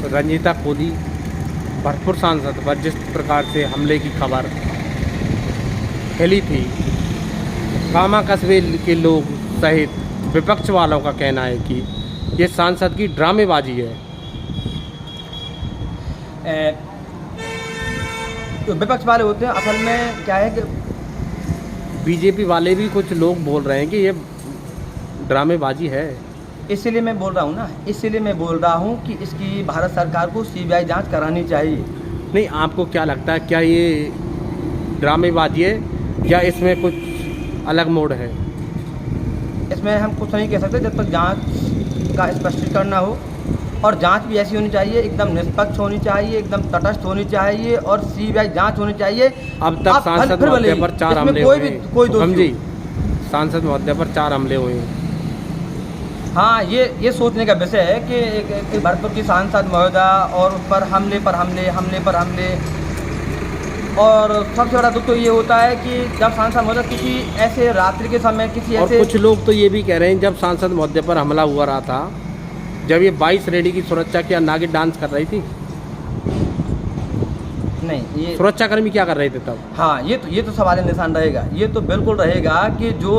रंजीता कोली भरतपुर सांसद पर जिस प्रकार से हमले की खबर फैली थी, कामा कस्बे के लोग सहित विपक्ष वालों का कहना है कि ये सांसद की ड्रामेबाजी है। तो विपक्ष वाले होते हैं, असल में क्या है कि बीजेपी वाले भी कुछ लोग बोल रहे हैं कि ये ड्रामेबाजी है। इसीलिए मैं बोल रहा हूँ ना, इसीलिए मैं बोल रहा हूँ कि इसकी भारत सरकार को सीबीआई जांच करानी चाहिए। नहीं, आपको क्या लगता है, क्या ये ड्रामेबाजी है या इसमें कुछ अलग मोड़ है? इसमें हम कुछ नहीं कह सकते जब तक जांच का स्पष्टीकरण ना हो, और जांच भी ऐसी होनी चाहिए, एकदम निष्पक्ष होनी चाहिए, एकदम तटस्थ होनी चाहिए, और सीबीआई जांच होनी चाहिए। अब तक सांसद महोदय पर 4 हमले हुए, कोई सांसद महोदय पर 4 हमले हुए। हाँ, ये सोचने का विषय है कि एक भरतपुर की सांसद महोदय और उस पर हमले पर हमले। और सबसे बड़ा दुख तो ये होता है कि जब सांसद महोदय किसी ऐसे रात्रि के समय किसी और ऐसे, कुछ लोग तो ये भी कह रहे हैं जब सांसद महोदय पर हमला हुआ रहा था, जब ये 22 रेडी की सुरक्षा क्या नागिन डांस कर रही थी? नहीं, ये सुरक्षाकर्मी क्या कर रहे थे तब? हाँ, ये तो सवाल निशान रहेगा। ये तो बिल्कुल रहेगा कि जो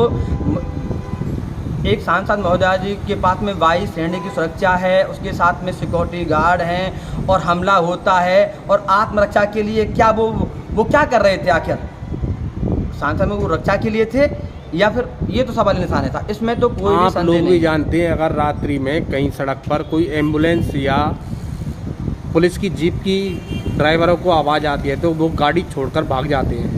एक सांसद महोदय जी के पास में 22 श्रेणी की सुरक्षा है, उसके साथ में सिक्योरिटी गार्ड हैं, और हमला होता है, और आत्मरक्षा के लिए क्या वो क्या कर रहे थे? आखिर सांसद में वो रक्षा के लिए थे या फिर, ये तो सवाल निशान था। इसमें तो कोई भी संदेह लोग नहीं। भी जानते हैं अगर रात्रि में कहीं सड़क पर कोई एम्बुलेंस या पुलिस की जीप की ड्राइवरों को आवाज़ आती है तो वो गाड़ी छोड़कर भाग जाते हैं।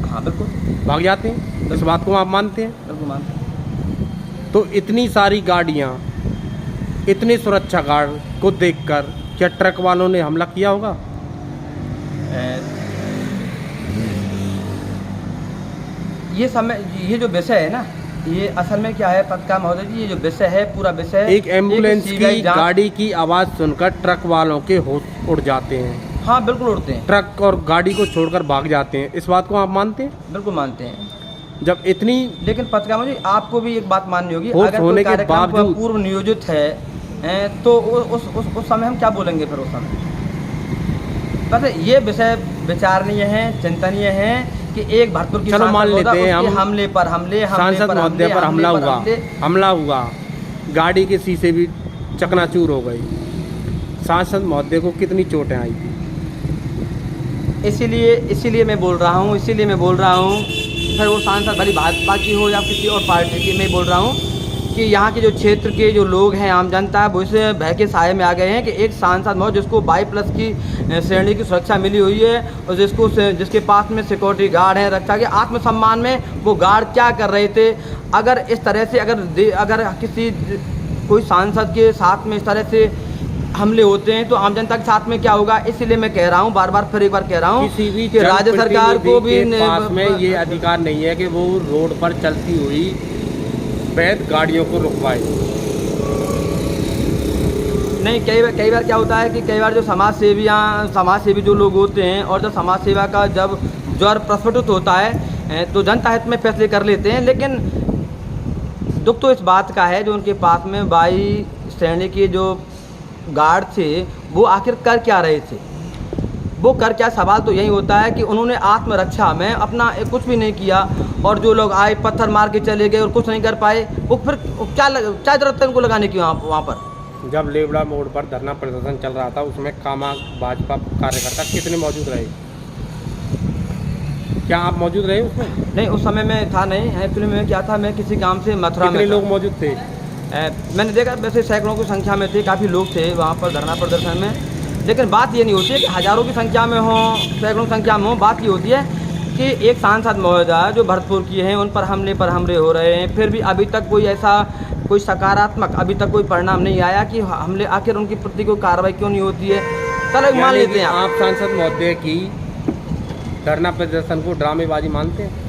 हाँ, बिल्कुल भाग जाते हैं। इस बात को आप मानते हैं? बिल्कुल मानते हैं। तो इतनी सारी गाड़ियाँ, इतने सुरक्षा गार्ड को देखकर क्या ट्रक वालों ने हमला किया होगा? ये जो विषय है ना, ये असल में क्या है पत्रकार महोदय जी, ये जो विषय है, पूरा विषय एक एम्बुलेंस की गाड़ी की आवाज़ सुनकर ट्रक वालों के होश उड़ जाते हैं। हाँ, बिल्कुल उड़ते हैं। ट्रक और गाड़ी को छोड़कर भाग जाते हैं। इस बात को आप मानते हैं? बिल्कुल मानते हैं। जब इतनी, लेकिन पत्रकार महोदय जी, आपको भी एक बात माननी होगी, होश अगर होने कोई के कार्यक्रम बावजूद पूर्व नियोजित है तो उस समय हम क्या बोलेंगे फिर? उस समय बस ये विषय विचारणीय है, चिंतनीय है कि एक भरतपुर की, चलो मान लेते हैं हम, हमले पर हमले, सांसद महोदय पर हमला हुआ, गाड़ी के शीशे भी चकनाचूर हो गई, सांसद महोदय को कितनी चोटें आई थी? इसीलिए मैं बोल रहा हूँ, फिर वो सांसद भली भाजपा की हो या किसी और पार्टी की, मैं बोल रहा हूँ कि यहाँ के जो क्षेत्र के जो लोग हैं, आम जनता है, वो इस भय के साए में आ गए हैं कि एक सांसद महोदय जिसको 22+ की श्रेणी की सुरक्षा मिली हुई है, और जिसके पास में सिक्योरिटी गार्ड हैं, रक्षा के आत्मसम्मान में वो गार्ड क्या कर रहे थे? अगर इस तरह से अगर किसी कोई सांसद के साथ में इस तरह से हमले होते हैं तो आम जनता के साथ में क्या होगा? इसलिए मैं कह रहा हूँ, फिर एक बार कह रहा हूँ किसी भी कि राज्य सरकार को भी पास में ये अधिकार नहीं है कि वो रोड पर चलती हुई वैध गाड़ियों को रुकवाए। नहीं, कई बार क्या होता है कि कई बार जो समाजसेवी जो लोग होते हैं, और जब समाज सेवा का जब ज्वर प्रस्फुटित होता है तो जनता हित में फैसले कर लेते हैं। लेकिन दुख तो इस बात का है जो उनके पास में 22 श्रेणी के जो गार्ड थे, वो आखिर कर क्या रहे थे? वो कर क्या? सवाल तो यही होता है कि उन्होंने आत्मरक्षा में अपना कुछ भी नहीं किया, और जो लोग आए पत्थर मार के चले गए और कुछ नहीं कर पाए, वो फिर क्या जरूरत है उनको लगाने की वहाँ पर? जब लेवड़ा मोड़ पर धरना प्रदर्शन चल रहा था, उसमें कामा भाजपा कार्यकर्ता कितने मौजूद रहे? क्या आप मौजूद रहे उसमें? नहीं, उस समय में था नहीं। एक्चुअली में क्या था, मैं किसी काम से मथुरा में। कितने लोग मौजूद थे? मैंने देखा वैसे सैकड़ों की संख्या में थे, काफ़ी लोग थे वहाँ पर धरना प्रदर्शन में। लेकिन बात ये नहीं होती है कि हज़ारों की संख्या में हो, सैकड़ों की संख्या में हो। बात ये होती है कि एक सांसद महोदय जो भरतपुर की हैं, उन पर हमले हो रहे हैं, फिर भी अभी तक कोई सकारात्मक अभी तक कोई परिणाम नहीं आया कि हमले, आखिर उनकी प्रति कोई कार्रवाई क्यों नहीं होती है? चलो मान लेते हैं आप सांसद महोदय की धरना प्रदर्शन को ड्रामेबाजी मानते हैं?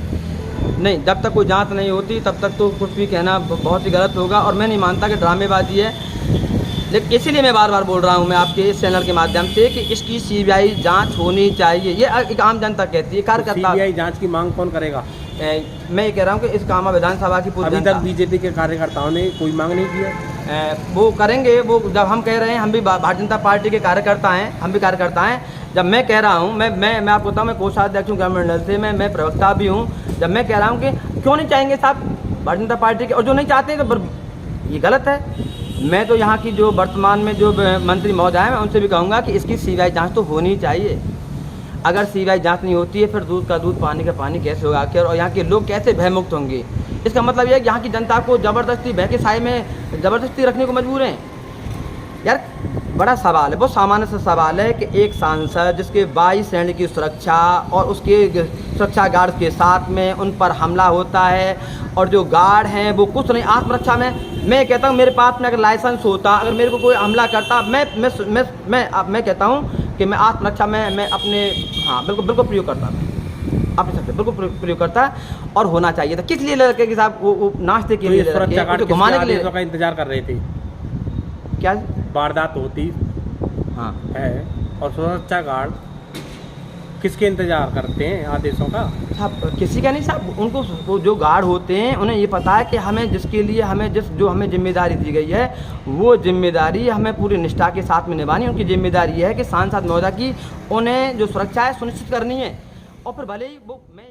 नहीं, जब तक कोई जांच नहीं होती तब तक तो कुछ भी कहना बहुत ही गलत होगा, और मैं नहीं मानता कि ड्रामेबाजी है। लेकिन इसीलिए मैं बार बार बोल रहा हूँ, मैं आपके इस चैनल के माध्यम से, कि इसकी सीबीआई जांच होनी चाहिए। ये एक आम जनता कहती है, कार्यकर्ता। सीबीआई जांच की मांग कौन करेगा? मैं ये कह रहा हूँ कि इस कामा विधानसभा की पूरी अभी तक बीजेपी के कार्यकर्ताओं ने कोई मांग नहीं किया। वो करेंगे। वो जब हम कह रहे हैं, हम भी भारतीय जनता पार्टी के कार्यकर्ता हैं, हम भी कार्यकर्ता हैं, जब मैं कह रहा हूँ, मैं आपको बताऊँ, मैं कोषाध्यक्ष हूँ गवर्नमेंट से, मैं प्रवक्ता भी हूँ। जब मैं कह रहा हूँ कि क्यों नहीं चाहेंगे साहब भारतीय जनता पार्टी के, और जो नहीं चाहते हैं तो ये गलत है। मैं तो यहाँ की जो वर्तमान में जो मंत्री महोदय हैं, मैं उनसे भी कहूँगा कि इसकी सीबीआई जांच तो होनी चाहिए। अगर सीबीआई जांच नहीं होती है, फिर दूध का दूध पानी का पानी कैसे होगा आखिर, और यहाँ के लोग कैसे भयमुक्त होंगे? इसका मतलब यह है कि यहाँ की जनता को ज़बरदस्ती भय के साए में ज़बरदस्ती रखने को मजबूर हैं। यार बड़ा सवाल है, बहुत सामान्य सा सवाल है कि एक सांसद जिसके 22 सैनिक की सुरक्षा और उसके सुरक्षा गार्ड के साथ में उन पर हमला होता है, और जो गार्ड हैं वो कुछ नहीं, आत्मरक्षा में, मैं कहता हूँ मेरे पास में अगर लाइसेंस होता, अगर मेरे को कोई हमला करता, मैं कहता हूँ कि मैं आत्मरक्षा में मैं अपने, हाँ बिल्कुल प्रयोग करता, अपने सबसे बिल्कुल प्रयोग करता, और होना चाहिए था। किस लिए ले रखे कि साहब वो नाश्ते के लिए सुरक्षा गार्ड घुमाने के लिए का इंतजार कर रहे थे? क्या वारदात होती हाँ है और सुरक्षा गार्ड किसके इंतजार करते हैं? आदेशों का? साहब किसी का नहीं साहब, उनको वो जो गार्ड होते हैं उन्हें ये पता है कि हमें जिसके लिए हमें जो हमें जिम्मेदारी दी गई है, वो जिम्मेदारी हमें पूरी निष्ठा के साथ में निभानी। उनकी जिम्मेदारी है कि सांसद महोदय की उन्हें जो सुरक्षा है सुनिश्चित करनी है। और फिर भले ही वो मैं